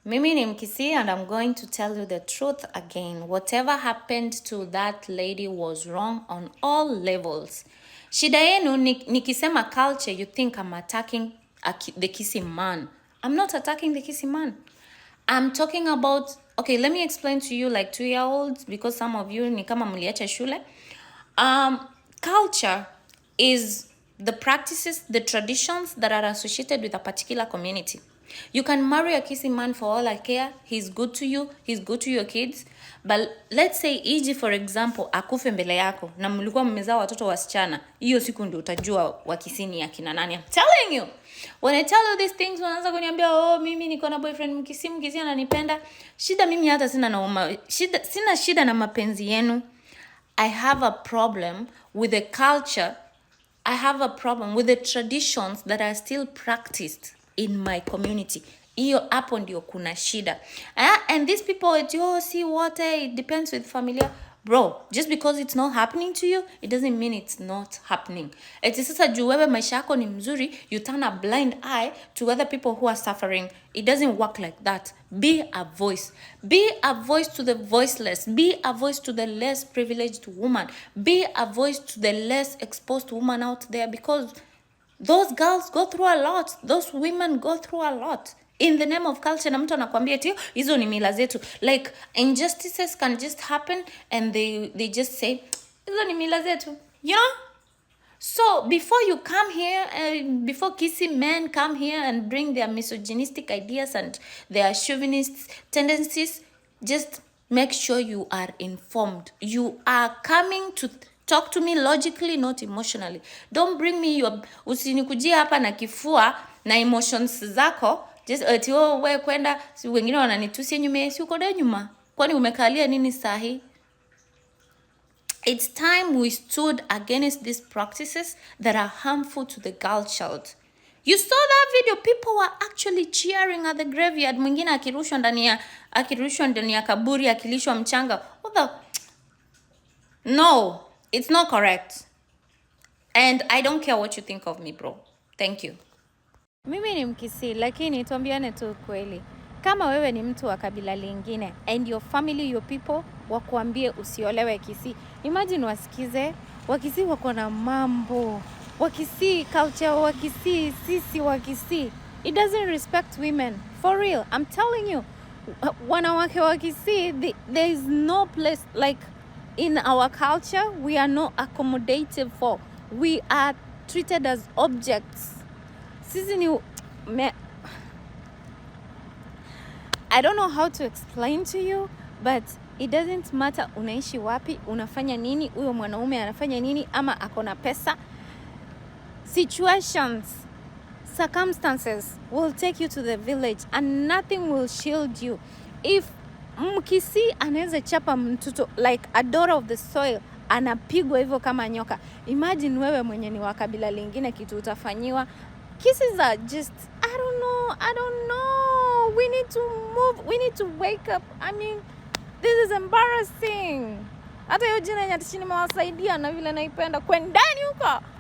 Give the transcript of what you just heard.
Mimi ni Kisii and I'm going to tell you the truth again. Whatever happened to that lady was wrong on all levels. Shida yenu nikisema culture, you think I'm attacking the Kisii man. I'm not attacking the Kisii man. I'm talking about, okay, let me explain to you like 2-year-olds because some of you ni kama mliacha shule. Culture is the practices, the traditions that are associated with a particular community. You can marry a Kisii man for all I care. He's good to you. He's good to your kids. But let's say iji for example akufe mbele yako na mlikuwa mmezaa watoto wasichana. Hiyo siku ndio utajua wa Kisii ni akina nani. I'm telling you. When I tell you these things, wanaanza kuniambia oh mimi niko na boyfriend Mkisii ananipenda. Shida mimi hata sina shida na mapenzi yenu. I have a problem with the culture. I have a problem with the traditions that are still practiced in my community. Iyo hapo ndio kuna shida. And these people, see what, it depends with familia. Bro, just because it's not happening to you, it doesn't mean it's not happening. Eti sasa juu wewe maisha yako ni mzuri, you turn a blind eye to other people who are suffering. It doesn't work like that. Be a voice. Be a voice to the voiceless. Be a voice to the less privileged woman. Be a voice to the less exposed woman out there, because those girls go through a lot. Those women go through a lot. In the name of culture, na mtu anakuambia eti hizo ni mila zetu. Like injustices can just happen and they just say hizo ni mila zetu. You know? So before you come here, before Kisii men come here and bring their misogynistic ideas and their chauvinist tendencies, just make sure you are informed. You are coming to talk to me logically, not emotionally. Don't bring me your usinikujia hapa na kifua na emotions zako. Just wewe kwenda wengine wananitusi nyume, si uko nyuma. Kwani umekalia nini sahi? It's time we stood against these practices that are harmful to the girl child. You saw that video, people were actually cheering at the graveyard. Mwingine akirushwa ndani ya kaburi, akilishwa mchanga. No, it's not correct. And I don't care what you think of me, bro. Thank you. Mimi ni Mkisii, lakini tuambiane tu kweli. Kama wewe ni mtu wa kabila lingine and your family, your people wakuambie usiolewe Kisii. Imagine wasikize, Wakisii wako na mambo. Wakisii culture, Wakisii sisi Wakisii. It doesn't respect women. For real, I'm telling you. Wanawake wa Kisii, there is no place like in our culture we are not accommodative for. We are treated as objects. I don't know how to explain to you, but it doesn't matter unaishi wapi, unafanya nini, huyo mwanaume anafanya nini, ama akona pesa. Situations, circumstances will take you to the village and nothing will shield you. If Mkisii anaweza chapa mtoto like a daughter of the soil, anapigwa hivyo kama nyoka, imagine wewe mwenye ni wa kabila lingine kitu utafanyiwa. Kisses are just, I don't know. We need to move. We need to wake up. I mean, this is embarrassing. Hata hiyo jina yenye atishini mawasaidia na vile naipenda. Kwendani huko.